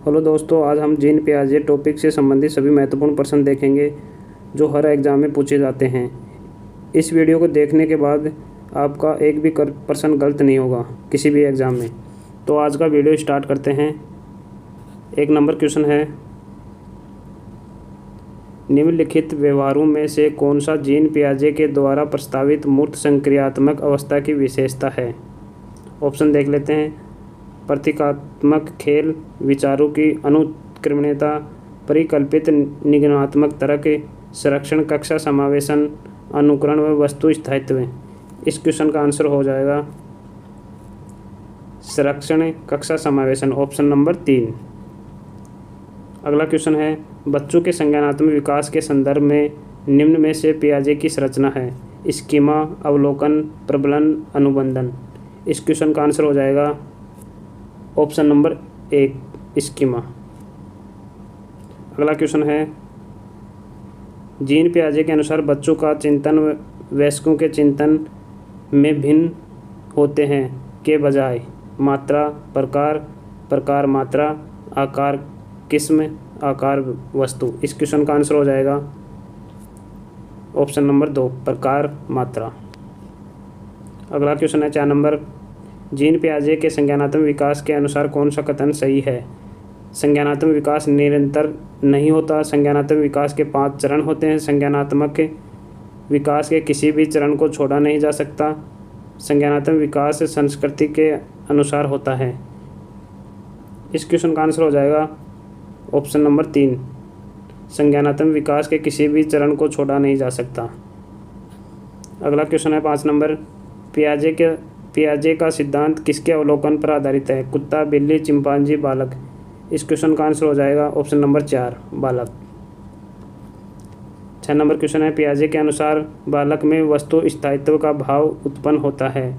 Hello दोस्तों, आज हम जीन पियाजे टॉपिक से संबंधित सभी महत्वपूर्ण प्रश्न देखेंगे जो हर एग्ज़ाम में पूछे जाते हैं। इस वीडियो को देखने के बाद आपका एक भी प्रश्न गलत नहीं होगा किसी भी एग्ज़ाम में। तो आज का वीडियो स्टार्ट करते हैं। 1 नंबर क्वेश्चन है, निम्नलिखित व्यवहारों में से कौन सा जीन पियाजे के द्वारा प्रस्तावित मूर्त संक्रियात्मक अवस्था की विशेषता है। ऑप्शन देख लेते हैं। प्रतीकात्मक खेल, विचारों की अनुक्रमणीयता, परिकल्पित निगमनात्मक तर्क, संरक्षण, कक्षा समावेशन, अनुकरण व वस्तु स्थायित्व। इस क्वेश्चन का आंसर हो जाएगा संरक्षण, कक्षा समावेशन, ऑप्शन नंबर 3। अगला क्वेश्चन है, बच्चों के संज्ञानात्मक विकास के संदर्भ में निम्न में से पियाजे की संरचना है। स्कीमा, अवलोकन, प्रबलन, अनुबंधन। इस क्वेश्चन का आंसर हो जाएगा ऑप्शन नंबर 1, स्कीमा। अगला क्वेश्चन है, जीन पियाजे के अनुसार बच्चों का चिंतन वयस्कों के चिंतन में भिन्न होते हैं के बजाय मात्रा, प्रकार, प्रकार मात्रा, आकार किस्म, आकार वस्तु। इस क्वेश्चन का आंसर हो जाएगा ऑप्शन नंबर 2, प्रकार मात्रा। अगला क्वेश्चन है 4 नंबर, जीन पियाजे के संज्ञानात्मक विकास के अनुसार कौन सा कथन सही है। संज्ञानात्मक विकास निरंतर नहीं होता। संज्ञानात्मक विकास के 5 चरण होते हैं। संज्ञानात्मक विकास के किसी भी चरण को छोड़ा नहीं जा सकता। संज्ञानात्मक विकास संस्कृति के अनुसार होता है। इस क्वेश्चन का आंसर हो जाएगा ऑप्शन नंबर 3, संज्ञानात्मक विकास के किसी भी चरण को छोड़ा नहीं जा सकता। अगला क्वेश्चन है 5 नंबर, पियाजे का सिद्धांत किसके अवलोकन पर आधारित है। कुत्ता, बिल्ली, चिंपांजी, बालक। इस क्वेश्चन का आंसर हो जाएगा ऑप्शन नंबर 4, बालक। 6 नंबर क्वेश्चन है, पियाजे के अनुसार बालक में वस्तु स्थायित्व का भाव उत्पन्न होता है।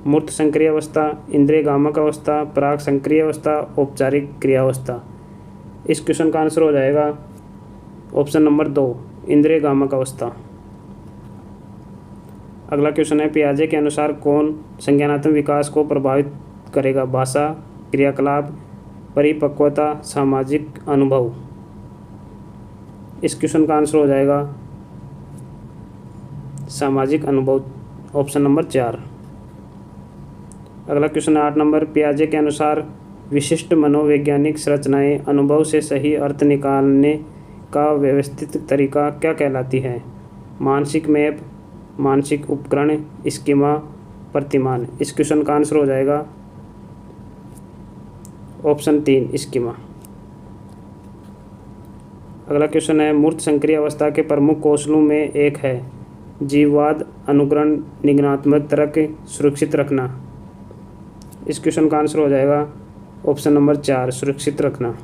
मूर्त संक्रिय अवस्था, इंद्रियगामक अवस्था, प्राक संक्रिय अवस्था, औपचारिक क्रियावस्था। इस क्वेश्चन का आंसर हो जाएगा ऑप्शन नंबर 2, इंद्रियगामक अवस्था। अगला क्वेश्चन है, पियाजे के अनुसार कौन संज्ञानात्मक विकास को प्रभावित करेगा। भाषा, क्रियाकलाप, परिपक्वता, सामाजिक अनुभव। इस क्वेश्चन का आंसर हो जाएगा सामाजिक अनुभव, ऑप्शन नंबर 4। अगला क्वेश्चन है 8 नंबर, पियाजे के अनुसार विशिष्ट मनोवैज्ञानिक संरचनाएं अनुभव से सही अर्थ निकालने का व्यवस्थित तरीका क्या कहलाती है। मानसिक मैप, मानसिक उपकरण, स्कीमा, प्रतिमान। इस क्वेश्चन का आंसर हो जाएगा ऑप्शन 3, स्कीमा। अगला क्वेश्चन है, मूर्त संक्रिय अवस्था के प्रमुख कौशलों में एक है जीववाद, अनुकरण, निगमनात्मक तर्क, सुरक्षित रखना। इस क्वेश्चन का आंसर हो जाएगा ऑप्शन नंबर 4, सुरक्षित रखना।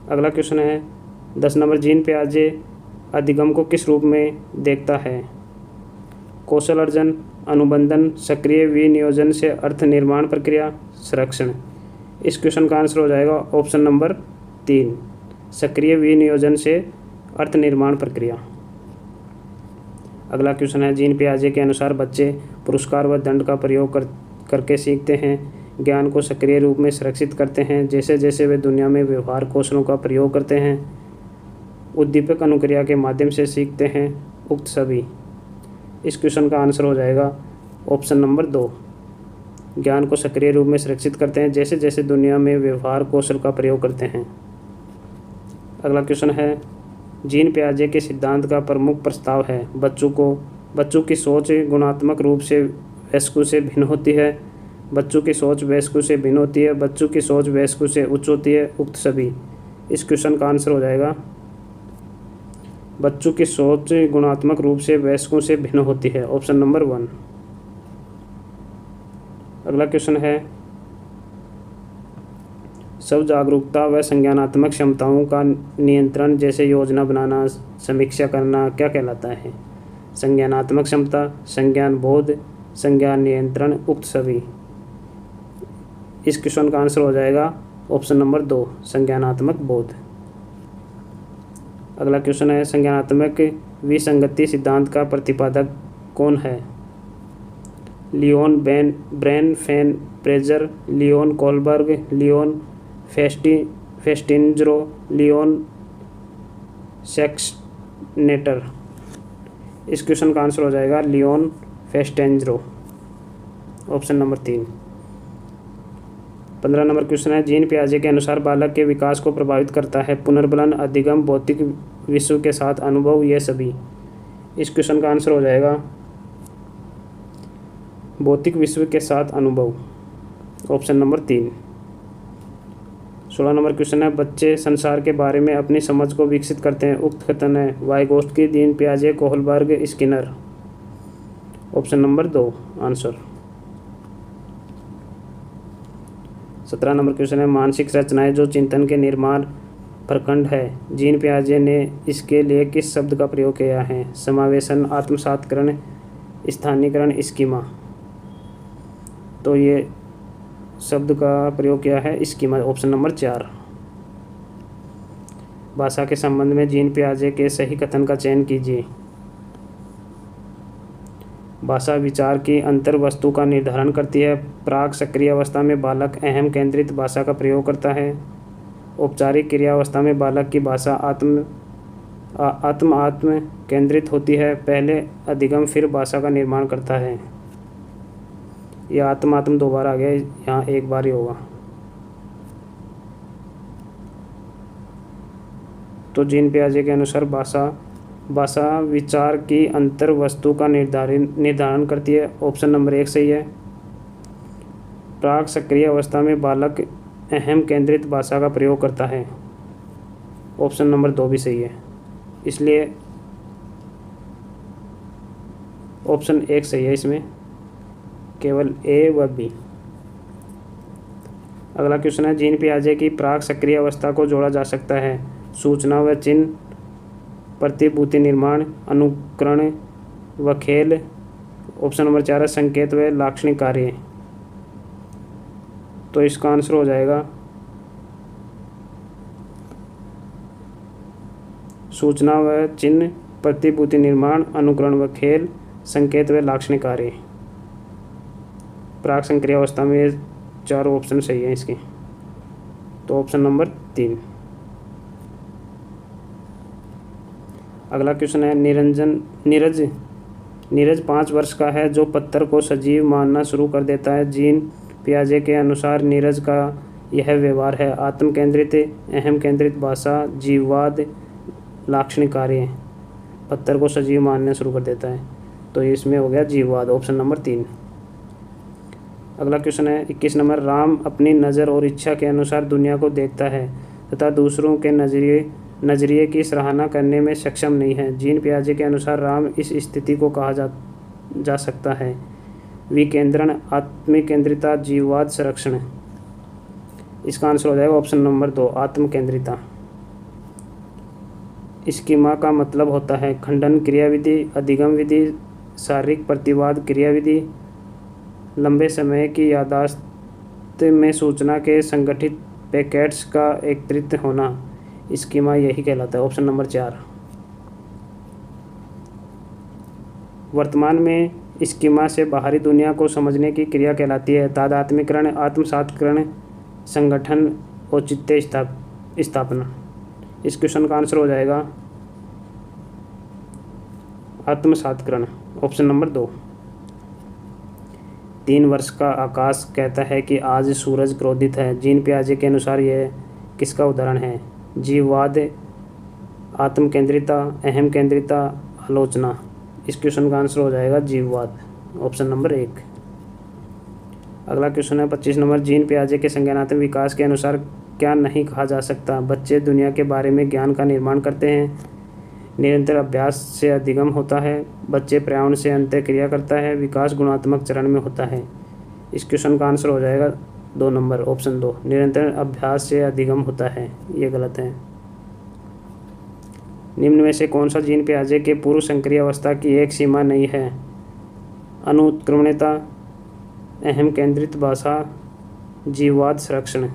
अगला क्वेश्चन है 10 नंबर, जीन पियाजे अधिगम को किस रूप में देखता है। कौशल अर्जन, अनुबंधन, सक्रिय विनियोजन से अर्थ निर्माण प्रक्रिया, संरक्षण। इस क्वेश्चन का आंसर हो जाएगा ऑप्शन नंबर 3, सक्रिय विनियोजन से अर्थ निर्माण प्रक्रिया। अगला क्वेश्चन है, जीन पियाजे के अनुसार बच्चे पुरस्कार व दंड का प्रयोग करके सीखते हैं, ज्ञान को सक्रिय रूप में संरक्षित करते हैं जैसे जैसे वे दुनिया में व्यवहार कौशलों का प्रयोग करते हैं, उद्दीपक अनुक्रिया के माध्यम से सीखते हैं, उक्त सभी। इस क्वेश्चन का आंसर हो जाएगा ऑप्शन नंबर 2, ज्ञान को सक्रिय रूप में सुरक्षित करते हैं जैसे जैसे दुनिया में व्यवहार कौशल का प्रयोग करते हैं। अगला क्वेश्चन है, जीन पियाजे के सिद्धांत का प्रमुख प्रस्ताव है बच्चों की सोच गुणात्मक रूप से वयस्कों से भिन्न होती है। बच्चों की सोच वयस्कों से भिन्न होती है। बच्चों की सोच वयस्कों से उच्च होती है, उक्त सभी। इस क्वेश्चन का आंसर हो जाएगा बच्चों की सोच गुणात्मक रूप से वयस्कों से भिन्न होती है, ऑप्शन नंबर 1। अगला क्वेश्चन है, स्व जागरूकता व संज्ञानात्मक क्षमताओं का नियंत्रण जैसे योजना बनाना, समीक्षा करना क्या कहलाता है। संज्ञानात्मक क्षमता, संज्ञान बोध, संज्ञान नियंत्रण, उक्त सभी। इस क्वेश्चन का आंसर हो जाएगा ऑप्शन नंबर 2, संज्ञानात्मक बोध। अगला क्वेश्चन है, संज्ञानात्मक विसंगति सिद्धांत का प्रतिपादक कौन है। लियोन ब्रेन फैन प्रेजर, लियोन कोलबर्ग, लियोन फेस्टिंजरो, लियोन सेक्सनेटर। इस क्वेश्चन का आंसर हो जाएगा लियोन फेस्टेंजरो, ऑप्शन नंबर 3। 15 नंबर क्वेश्चन है, जीन पियाजे के अनुसार बालक के विकास को प्रभावित करता है पुनर्बलन, अधिगम, भौतिक विश्व के साथ अनुभव, ये सभी। इस क्वेश्चन का आंसर हो जाएगा भौतिक विश्व के साथ अनुभव, ऑप्शन नंबर 3। 16 नंबर क्वेश्चन है, बच्चे संसार के बारे में अपनी समझ को विकसित करते हैं, उक्त कथन है वाइगोत्स्की, जीन पियाजे, Kohlberg, Skinner, option number 2 answer. 17 number question है, मानसिक रचनाएं जो चिंतन के निर्माण प्रखंड है, जीन पियाजे ने इसके लिए किस शब्द का प्रयोग किया है? समावेशन, आत्मसात्करण, स्थानीयकरण, स्कीमा। तो ये शब्द का प्रयोग किया है स्कीमा, ऑप्शन नंबर 4। भाषा के संबंध में जीन पियाजे के सही कथन का चयन कीजिए। भाषा विचार की अंतर वस्तु का निर्धारण करती है। प्राक सक्रिय अवस्था में बालक अहम केंद्रित भाषा का प्रयोग करता है। औपचारिक क्रियावस्था में बालक की भाषा आत्म केंद्रित होती है। पहले अधिगम फिर भाषा का निर्माण करता है। यह आत्म 2 बार आ गया, यहाँ 1 बार ही होगा। तो जीन पियाजे के अनुसार भाषा विचार की अंतर वस्तु का निर्धारण करती है, ऑप्शन नंबर 1 सही है। प्राक सक्रिय अवस्था में बालक अहम केंद्रित भाषा का प्रयोग करता है, ऑप्शन नंबर 2 भी सही है। इसलिए ऑप्शन 1 सही है, इसमें केवल ए व बी। अगला क्वेश्चन है, जीन पियाजे की प्राक सक्रिय अवस्था को जोड़ा जा सकता है। सूचना व चिन्ह, प्रतिभूति निर्माण, अनुकरण व खेल, ऑप्शन नंबर 4 है संकेत व लाक्षणिक कार्य। तो इसका आंसर हो जाएगा सूचना व चिन्ह, प्रतिभूति निर्माण, अनुकरण व खेल, संकेत व लाक्षणिक कार्य। प्राक सक्रिय अवस्था में ये 4 ऑप्शन सही है इसके, तो ऑप्शन नंबर 3। अगला क्वेश्चन है, नीरज 5 वर्ष का है जो पत्थर को सजीव मानना शुरू कर देता है। जीन पियाजे के अनुसार नीरज का यह व्यवहार है आत्म केंद्रित, अहम केंद्रित भाषा, जीववाद, लाक्षणिक कार्य। पत्थर को सजीव मानना शुरू कर देता है, तो इसमें हो गया जीववाद, ऑप्शन नंबर 3। अगला क्वेश्चन है 21 नंबर, राम अपनी नज़र और इच्छा के अनुसार दुनिया को देखता है तथा दूसरों के नज़रिए की सराहना करने में सक्षम नहीं है। जीन पियाजे के अनुसार राम इस स्थिति को कहा जा सकता है विकेंद्रण, आत्मकेंद्रिता, जीववाद, संरक्षण। इसका आंसर हो जाएगा ऑप्शन नंबर 2 आत्मकेंद्रिता। स्कीमा का मतलब होता है खंडन क्रियाविधि, अधिगम विधि, शारीरिक प्रतिवाद क्रियाविधि, लंबे समय की याददाश्त में सूचना के संगठित पैकेट्स का एकत्रित होना। स्कीमा यही कहलाता है, ऑप्शन नंबर 4। वर्तमान में स्कीमा से बाहरी दुनिया को समझने की क्रिया कहलाती है तादात्म्यकरण, आत्मसात्करण, संगठन, औचित्य स्थापना। इस क्वेश्चन का आंसर हो जाएगा आत्मसात्करण, ऑप्शन नंबर 2। 3 वर्ष का आकाश कहता है कि आज सूरज क्रोधित है। जीन पियाजे के अनुसार यह किसका उदाहरण है? जीववाद, आत्मकेंद्रिता, अहम केंद्रिता, आलोचना। इस क्वेश्चन का आंसर हो जाएगा जीववाद, ऑप्शन नंबर 1। अगला क्वेश्चन है 25 नंबर, जीन पियाजे के संज्ञानात्मक विकास के अनुसार क्या नहीं कहा जा सकता? बच्चे दुनिया के बारे में ज्ञान का निर्माण करते हैं, निरंतर अभ्यास से अधिगम होता है, बच्चे पर्यावरण से अंतःक्रिया करता है, विकास गुणात्मक चरण में होता है। इस क्वेश्चन का आंसर हो जाएगा 2 नंबर, ऑप्शन 2, निरंतर अभ्यास से अधिगम होता है। ये गलत है। निम्न में से कौन सा जीन पियाजे के पूर्व संक्रिय अवस्था की एक सीमा नहीं है? अनुत्क्रमणता, अहम केंद्रित भाषा, जीववाद, संरक्षण।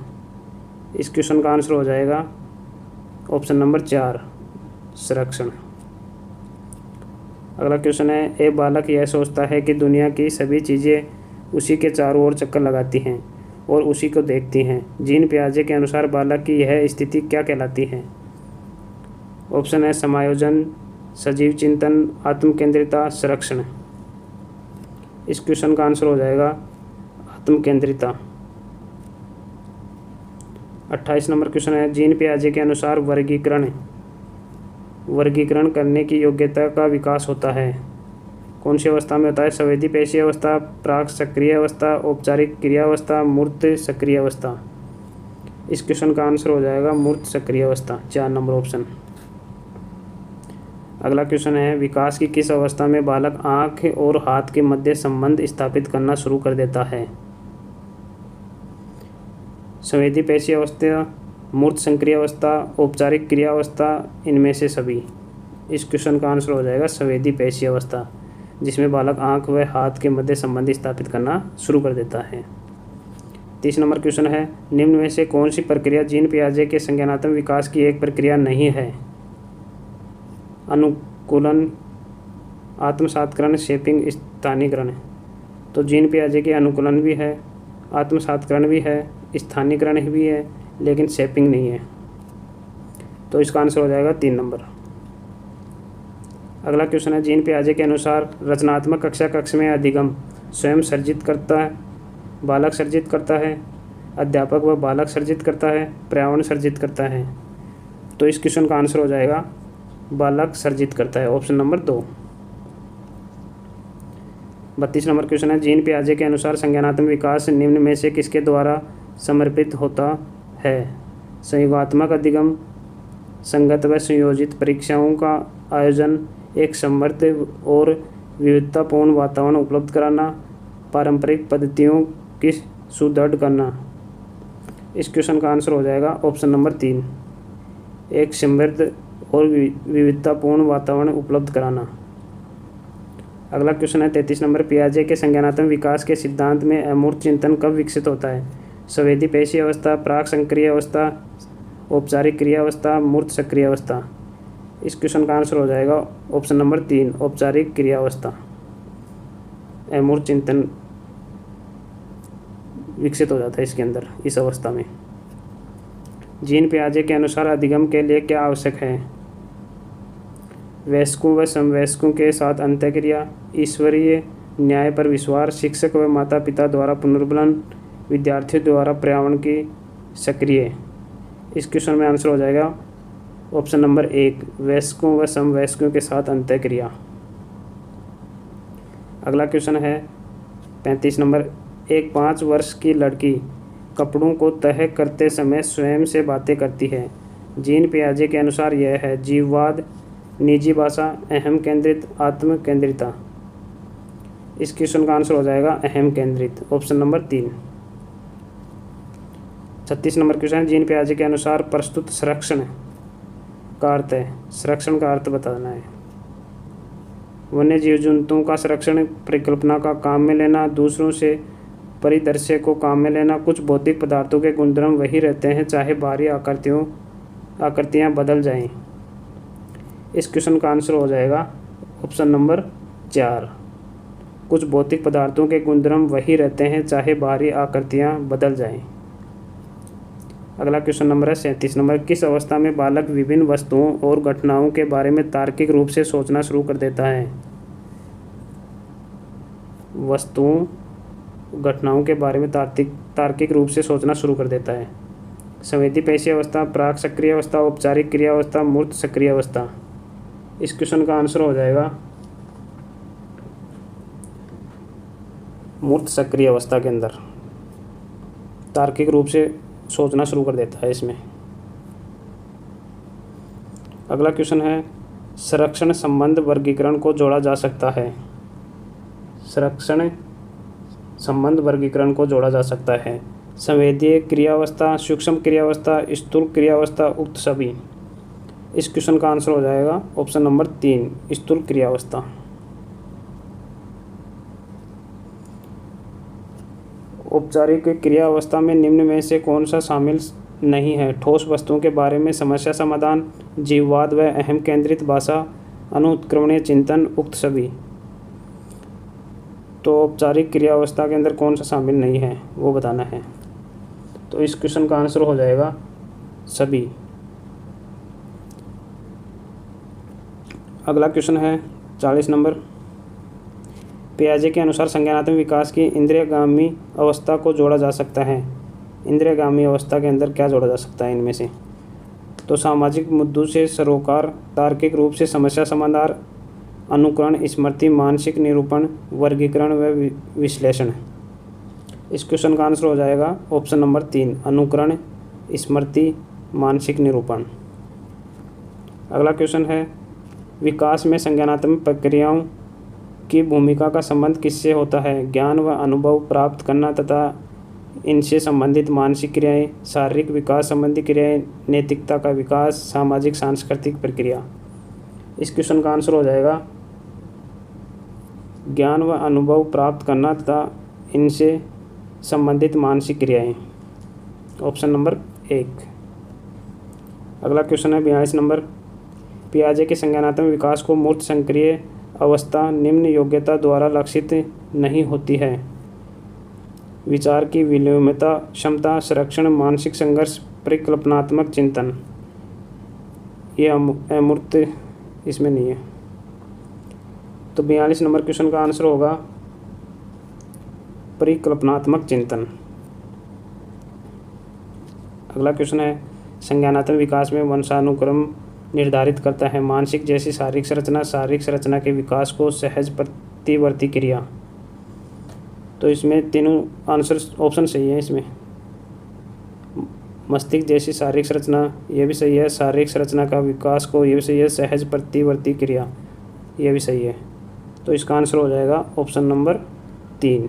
इस क्वेश्चन का आंसर हो जाएगा ऑप्शन नंबर 4, संरक्षण। अगला क्वेश्चन है, एक बालक यह सोचता है कि दुनिया की सभी चीज़ें उसी के चारों ओर चक्कर लगाती हैं। और उसी को देखती हैं। जीन पियाजे के अनुसार बालक की यह स्थिति क्या कहलाती है? ऑप्शन है समायोजन, सजीव चिंतन, आत्मकेंद्रिता, संरक्षण। इस क्वेश्चन का आंसर हो जाएगा आत्मकेंद्रिता। 28 नंबर क्वेश्चन है, जीन पियाजे के अनुसार वर्गीकरण करने की योग्यता का विकास होता है। कौन सी अवस्था में होता है? संवेदी पेशीय अवस्था, प्राक सक्रिय अवस्था, औपचारिक क्रिया अवस्था, मूर्त सक्रिय अवस्था। इस क्वेश्चन का आंसर हो जाएगा मूर्त सक्रिय अवस्था, 4 नंबर ऑप्शन। अगला क्वेश्चन है, विकास की किस अवस्था में बालक आँख और हाथ के मध्य संबंध स्थापित करना शुरू कर देता है? संवेदी पेशीय अवस्था, मूर्त सक्रिय अवस्था, औपचारिक क्रिया अवस्था, इनमें से सभी। इस क्वेश्चन का आंसर हो जाएगा संवेदी पेशीय अवस्था, जिसमें बालक आँख व हाथ के मध्य संबंध स्थापित करना शुरू कर देता है। 30 नंबर क्वेश्चन है, निम्न में से कौन सी प्रक्रिया जीन पियाजे के संज्ञानात्मक विकास की एक प्रक्रिया नहीं है? अनुकूलन, आत्मसात्करण, शेपिंग, स्थानीकरण। तो जीन पियाजे के अनुकूलन भी है, आत्मसात्करण भी है, स्थानीकरण भी है, लेकिन शेपिंग नहीं है। तो इसका आंसर हो जाएगा 3 नंबर। अगला क्वेश्चन है, जीन पियाजे के अनुसार रचनात्मक कक्ष में अधिगम स्वयं सर्जित करता है, बालक सर्जित करता है, अध्यापक व बालक सर्जित करता है, पर्यावरण सर्जित करता है? तो इस क्वेश्चन का आंसर हो जाएगा बालक सर्जित करता है, ऑप्शन नंबर 2। 32 नंबर क्वेश्चन है, जीन पियाजे के अनुसार संज्ञानात्मक विकास निम्न में से किसके द्वारा समर्पित होता है? संयोगात्मक अधिगम, संगत व संयोजित परीक्षाओं का आयोजन, एक समृद्ध और विविधतापूर्ण वातावरण उपलब्ध कराना, पारंपरिक पद्धतियों की सुदृढ़ करना। इस क्वेश्चन का आंसर हो जाएगा ऑप्शन नंबर 3, एक समृद्ध और विविधतापूर्ण वातावरण उपलब्ध कराना। अगला क्वेश्चन है 33 नंबर, पियाजे के संज्ञानात्मक विकास के सिद्धांत में अमूर्त चिंतन कब विकसित होता है? संवेदी पेशीय अवस्था, प्राक सक्रिय अवस्था, औपचारिक क्रिया अवस्था, मूर्त सक्रिय अवस्था। इस क्वेश्चन का आंसर हो जाएगा ऑप्शन नंबर 3, औपचारिक क्रिया अवस्था। अमूर्त चिंतन विकसित हो जाता है इसके अंदर, इस अवस्था में। जीन पियाजे के अनुसार अधिगम के लिए क्या आवश्यक है? वयस्कों व समवयस्कों के साथ अंतःक्रिया, ईश्वरीय न्याय पर विश्वास, शिक्षक व माता पिता द्वारा पुनर्बलन, विद्यार्थियों द्वारा पर्यावरण की सक्रिय। इस क्वेश्चन में आंसर हो जाएगा ऑप्शन नंबर 1, वयस्कों व समवयस्कों के साथ अंतःक्रिया। अगला क्वेश्चन है 35 नंबर, एक 5 वर्ष की लड़की कपड़ों को तह करते समय स्वयं से बातें करती है। जीन पियाजे के अनुसार यह है जीववाद, निजी भाषा, अहम केंद्रित, आत्म केंद्रिता। इस क्वेश्चन का आंसर हो जाएगा अहम केंद्रित, option number 3। 36 number question, Jean पियाजे के अनुसार प्रस्तुत संरक्षण का अर्थ है, संरक्षण का अर्थ बताना है। वन्य जीव जंतुओं का संरक्षण, परिकल्पना का काम में लेना, दूसरों से परिदृश्य को काम में लेना, कुछ भौतिक पदार्थों के गुणधर्म वही रहते हैं चाहे बाहरी आकृतियाँ बदल जाएं। इस क्वेश्चन का आंसर हो जाएगा ऑप्शन नंबर 4, कुछ भौतिक पदार्थों के गुणधर्म वही रहते हैं चाहे बाहरी आकृतियाँ बदल जाएं। अगला क्वेश्चन नंबर है 37 नंबर, किस अवस्था में बालक विभिन्न वस्तुओं और घटनाओं के बारे में तार्किक रूप से सोचना शुरू कर देता है? वस्तुओं घटनाओं के बारे में तार्किक रूप से सोचना शुरू कर देता है। संवेदी पेशीय अवस्था, प्राक सक्रिय अवस्था, औपचारिक क्रिया अवस्था, मूर्त सक्रिय अवस्था। इस क्वेश्चन का आंसर हो जाएगा मूर्त सक्रिय अवस्था के अंदर तार्किक रूप से सोचना शुरू कर देता है इसमें। अगला क्वेश्चन है, संरक्षण संबंध वर्गीकरण को जोड़ा जा सकता है। संरक्षण संबंध वर्गीकरण को जोड़ा जा सकता है। संवेदीय क्रियावस्था, सूक्ष्म क्रियावस्था, स्थूल क्रियावस्था, उक्त सभी। इस क्वेश्चन का आंसर हो जाएगा ऑप्शन नंबर 3, स्थूल क्रियावस्था। औपचारिक क्रियावस्था में निम्न में से कौन सा शामिल नहीं है? ठोस वस्तुओं के बारे में समस्या समाधान, जीववाद व अहम केंद्रित भाषा, अनुत्क्रमणीय चिंतन, उक्त सभी। तो औपचारिक क्रियावस्था के अंदर कौन सा शामिल नहीं है वो बताना है। तो इस क्वेश्चन का आंसर हो जाएगा सभी। अगला क्वेश्चन है 40 नंबर। पियाजे के अनुसार संज्ञानात्मक विकास की इंद्रियगामी अवस्था को जोड़ा जा सकता है। इंद्रियगामी अवस्था के अंदर क्या जोड़ा जा सकता है इनमें से? तो सामाजिक मुद्दों से सरोकार, तार्किक रूप से समस्या समाधान, अनुकरण, स्मृति, मानसिक निरूपण, वर्गीकरण व विश्लेषण। इस क्वेश्चन का आंसर हो जाएगा ऑप्शन नंबर 3, अनुकरण, स्मृति, मानसिक निरूपण। अगला क्वेश्चन है, विकास में संज्ञानात्मक प्रक्रियाओं की भूमिका का संबंध किससे होता है? ज्ञान व अनुभव प्राप्त करना तथा इनसे संबंधित मानसिक क्रियाएं, शारीरिक विकास संबंधी क्रियाएं, नैतिकता का विकास, सामाजिक सांस्कृतिक प्रक्रिया। इस क्वेश्चन का आंसर हो जाएगा ज्ञान व अनुभव प्राप्त करना तथा इनसे संबंधित मानसिक क्रियाएं, ऑप्शन नंबर 1। अगला क्वेश्चन है 42 नंबर। पियाजे के संज्ञानात्मक विकास को मूर्त सक्रिय अवस्था निम्न योग्यता द्वारा लक्षित नहीं होती है। विचार की विलोम्यता क्षमता, संरक्षण, मानसिक संघर्ष, परिकल्पनात्मक चिंतन। ये अमूर्त इसमें नहीं है। तो 42 नंबर क्वेश्चन का आंसर होगा परिकल्पनात्मक चिंतन। अगला क्वेश्चन है, संज्ञानात्मक विकास में वंशानुक्रम निर्धारित करता है। मानसिक जैसी शारीरिक संरचना के विकास को सहज प्रतिवर्ती क्रिया। तो इसमें तीनों आंसर ऑप्शन सही है। इसमें मस्तिष्क जैसी शारीरिक संरचना ये भी सही है, शारीरिक संरचना का विकास को ये भी सही है, सहज प्रतिवर्ती क्रिया ये भी सही है। तो इसका आंसर हो जाएगा ऑप्शन नंबर 3।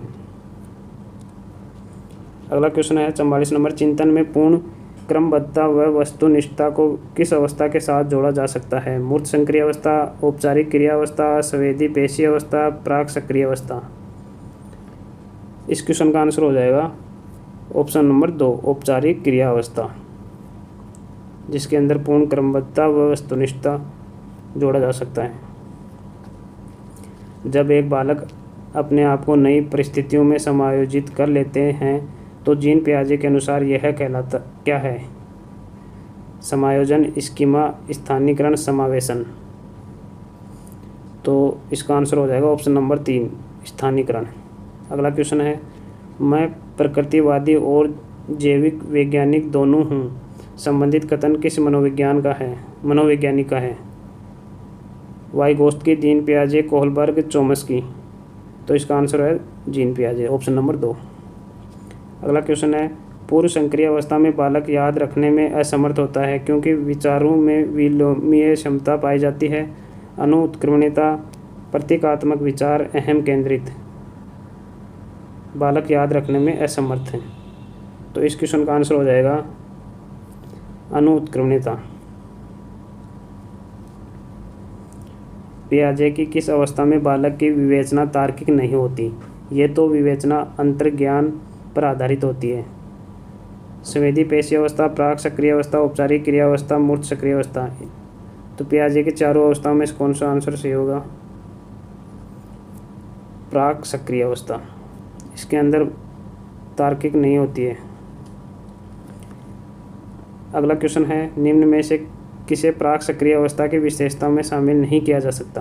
अगला क्वेश्चन है 44 नंबर। चिंतन में पूर्ण क्रमबद्धता व वस्तुनिष्ठता को किस अवस्था के साथ जोड़ा जा सकता है? मूर्त सक्रिय अवस्था, औपचारिक क्रिया अवस्था, संवेदी पेशी अवस्था, प्राक सक्रिय अवस्था। इस क्वेश्चन का आंसर हो जाएगा ऑप्शन नंबर 2, औपचारिक क्रिया अवस्था, जिसके अंदर पूर्ण क्रमबद्धता व वस्तुनिष्ठता जोड़ा जा सकता है। जब एक बालक अपने आप को नई परिस्थितियों में समायोजित कर लेते हैं तो जीन पियाजे के अनुसार यह कहलाता क्या है? समायोजन, स्कीमा, स्थानीकरण, समावेशन। तो इसका आंसर हो जाएगा ऑप्शन नंबर 3, स्थानीकरण। अगला क्वेश्चन है, मैं प्रकृतिवादी और जैविक वैज्ञानिक दोनों हूँ। संबंधित कथन किस मनोवैज्ञानिक का है? वाइगोत्स्की, जीन पियाजे, कोहलबर्ग, चोम्स्की। तो इसका आंसर है जीन पियाजे, ऑप्शन नंबर 2। अगला क्वेश्चन है, पूर्व सक्रिय अवस्था में बालक याद रखने में असमर्थ होता है क्योंकि विचारों में विलोमीय क्षमता पाई जाती है। अनुत्क्रमणीयता, प्रतीकात्मक विचार, अहम केंद्रित। बालक याद रखने में असमर्थ हैं। तो इस क्वेश्चन का आंसर हो जाएगा अनुत्क्रमणीयता। पियाजे की किस अवस्था में बालक की विवेचना तार्किक नहीं होती? ये तो विवेचना अंतर्ज्ञान पर आधारित होती है। संवेदी पेशी अवस्था, प्राक सक्रिय अवस्था, औपचारिक क्रिया अवस्था, मूर्त सक्रिय अवस्था। तो पियाजे की चारों अवस्थाओं में कौन सा आंसर सही होगा? प्राक सक्रिय अवस्था, इसके अंदर तार्किक नहीं होती है। अगला क्वेश्चन है, निम्न में से किसे प्राक सक्रिय अवस्था की विशेषता में शामिल नहीं किया जा सकता?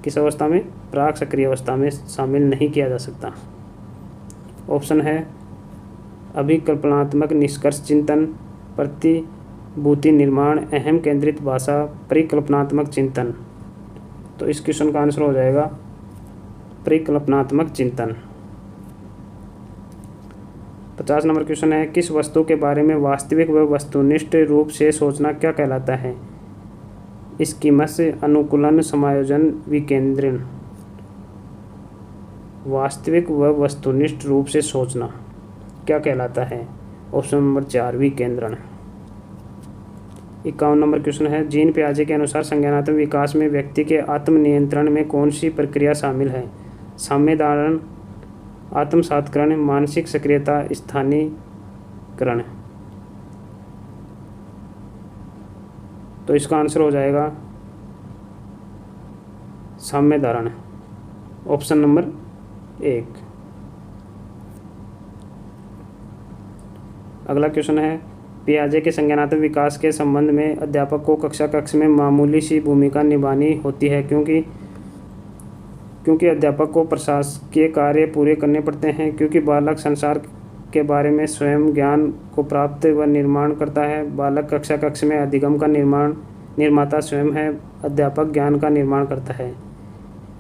किस अवस्था में? प्राक सक्रिय अवस्था में शामिल नहीं किया जा सकता। ऑप्शन है अभिकल्पनात्मक निष्कर्ष चिंतन, प्रतिभूति निर्माण, अहम केंद्रित भाषा, परिकल्पनात्मक चिंतन। तो इस क्वेश्चन का आंसर हो जाएगा परिकल्पनात्मक चिंतन। 50 नंबर क्वेश्चन है, किस वस्तु के बारे में वास्तविक व वस्तुनिष्ठ रूप से सोचना क्या कहलाता है? स्कीमस, अनुकूलन, समायोजन, विकेंद्रण। वास्तविक व वस्तुनिष्ठ रूप से सोचना क्या कहलाता है? Option number 4, विकेंद्रण। 51 नंबर क्वेश्चन है, जीन पियाजे के अनुसार संज्ञानात्मक विकास में व्यक्ति के आत्मनियंत्रण में कौन सी प्रक्रिया शामिल है? साम्यधारण, आत्मसात्करण, मानसिक सक्रियता, स्थानीकरण। तो इसका आंसर हो जाएगा साम्यधारण, ऑप्शन नंबर 1। अगला क्वेश्चन है, पियाजे के संज्ञानात्मक विकास के संबंध में अध्यापक को कक्षा कक्ष में मामूली सी भूमिका निभानी होती है, क्योंकि अध्यापक को प्रशासकीय कार्य पूरे करने पड़ते हैं, क्योंकि बालक संसार के बारे में स्वयं ज्ञान को प्राप्त व निर्माण करता है। बालक कक्षा कक्ष में अधिगम का निर्माता स्वयं है। अध्यापक ज्ञान का निर्माण करता है।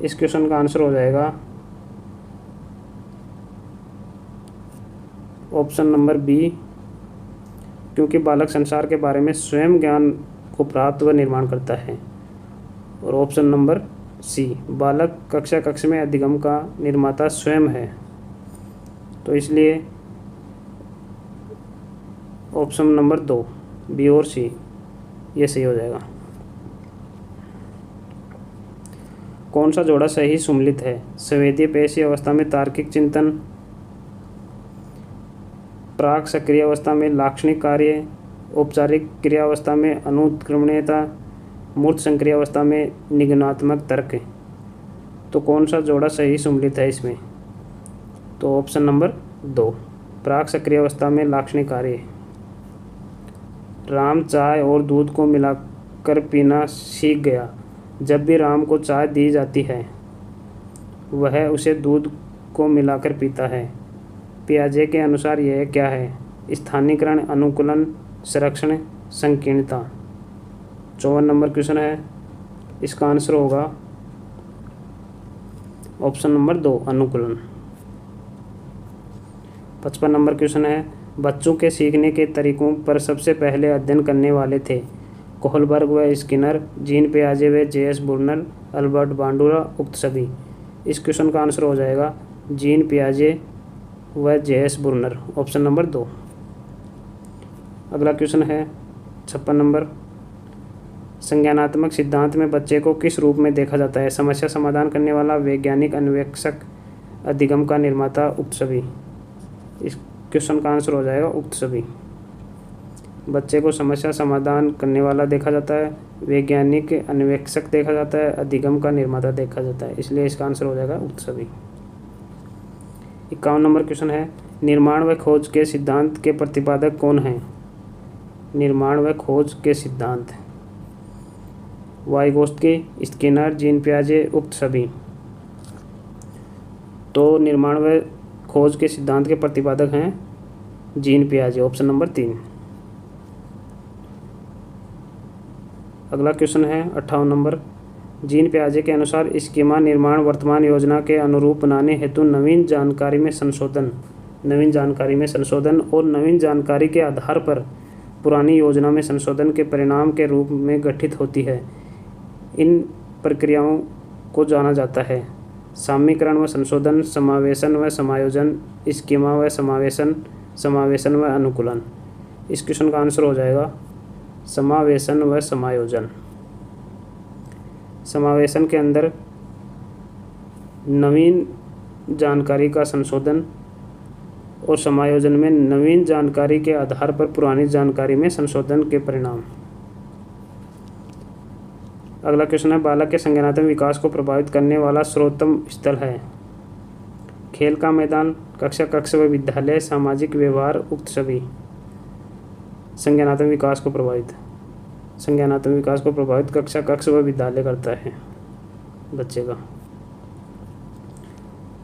इस क्वेश्चन का आंसर हो जाएगा ऑप्शन नंबर बी, क्योंकि बालक संसार के बारे में स्वयं ज्ञान को प्राप्त व निर्माण करता है। और ऑप्शन नंबर सी, बालक कक्षा कक्ष में अधिगम का निर्माता स्वयं है। तो इसलिए ऑप्शन नंबर 2 बी और सी ये सही हो जाएगा। कौन सा जोड़ा सही सुमेलित है? संवेदीय पेशी अवस्था में तार्किक चिंतन, प्राक सक्रिय अवस्था में लाक्षणिक कार्य, औपचारिक क्रियावस्था में अनुत्क्रमणीयता, मूर्त संक्रिय अवस्था में निगमनात्मक तर्क। तो कौन सा जोड़ा सही सुमेलित है इसमें? तो ऑप्शन नंबर 2 प्राक सक्रिय अवस्था में लाक्षणिक कार्य। राम चाय और दूध को मिलाकर पीना सीख गया। जब भी राम को चाय दी जाती है वह उसे दूध को मिलाकर पीता है। पियाजे के अनुसार यह क्या है? स्थानीयकरण, अनुकूलन, संरक्षण, संकीर्णता। 54 नंबर क्वेश्चन है, इसका आंसर होगा ऑप्शन नंबर 2 अनुकूलन। 55 नंबर क्वेश्चन है, बच्चों के सीखने के तरीकों पर सबसे पहले अध्ययन करने वाले थे कोहलबर्ग व स्किनर, जीन पियाजे व जे.एस. बुर्नर, अल्बर्ट बांडुरा, उक्त सभी। इस क्वेश्चन का आंसर हो जाएगा जीन पियाजे व जे.एस. बुर्नर, option number 2। अगला क्वेश्चन है 56 नंबर, संज्ञानात्मक सिद्धांत में बच्चे को किस रूप में देखा जाता है? समस्या समाधान करने वाला, वैज्ञानिक, अन्वेषक, अधिगम का निर्माता, उक्त सभी। इस क्वेश्चन का आंसर हो जाएगा उक्त सभी। बच्चे को समस्या समाधान करने वाला देखा जाता है, वैज्ञानिक, अन्वेषक देखा जाता है, अधिगम का निर्माता देखा जाता है, इसलिए इसका आंसर हो जाएगा उक्त सभी। 51 नंबर क्वेश्चन है, निर्माण व खोज के सिद्धांत के प्रतिपादक कौन हैं? निर्माण व खोज के सिद्धांत, वाइगोत्स्की, स्किनर, जीन पियाजे, उक्त सभी। तो निर्माण व खोज के सिद्धांत के प्रतिपादक हैं जीन पियाजे, ऑप्शन नंबर 3। अगला क्वेश्चन है 58 नंबर, जीन पियाजे के अनुसार स्कीमा निर्माण वर्तमान योजना के अनुरूप बनाने हेतु नवीन जानकारी में संशोधन और नवीन जानकारी के आधार पर पुरानी योजना में संशोधन के परिणाम के रूप में गठित होती है। इन प्रक्रियाओं को जाना जाता है सामीकरण व संशोधन, समावेशन व समायोजन, स्कीमा व समावेशन व अनुकूलन। इस क्वेश्चन का आंसर हो जाएगा समावेशन व समायोजन। समावेशन के अंदर नवीन जानकारी का संशोधन और समायोजन में नवीन जानकारी के आधार पर पुरानी जानकारी में संशोधन के परिणाम। अगला क्वेश्चन है, बालक के संज्ञानात्मक विकास को प्रभावित करने वाला सर्वोत्तम स्थल है? खेल का मैदान, कक्षा कक्ष व विद्यालय, सामाजिक व्यवहार, उक्त सभी। संज्ञानात्मक विकास को प्रभावित कक्षा कक्ष व विद्यालय करता है बच्चे का।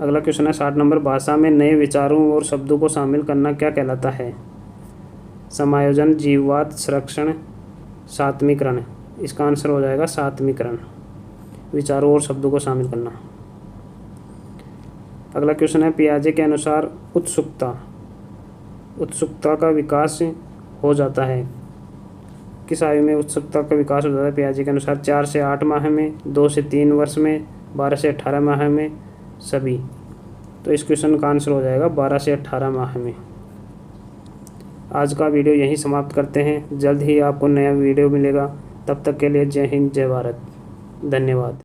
अगला क्वेश्चन है 60 नंबर, भाषा में नए विचारों और शब्दों को शामिल करना क्या कहलाता है? समायोजन, जीववाद, संरक्षण, सात्मीकरण। इसका आंसर हो जाएगा सात्मीकरण, विचारों और शब्दों को शामिल करना। अगला क्वेश्चन है, पियाजे के अनुसार उत्सुकता का विकास हो जाता है? किस आयु में उत्सुकता का विकास हो जाता है पियाजे के अनुसार? 4 से 8 माह में, 2 से 3 वर्ष में, 12 से 18 माह में, सभी। तो इस क्वेश्चन का आंसर हो जाएगा 12 से 18 माह में। आज का वीडियो यहीं समाप्त करते हैं। जल्द ही आपको नया वीडियो मिलेगा। तब तक के लिए जय हिंद, जय भारत, धन्यवाद।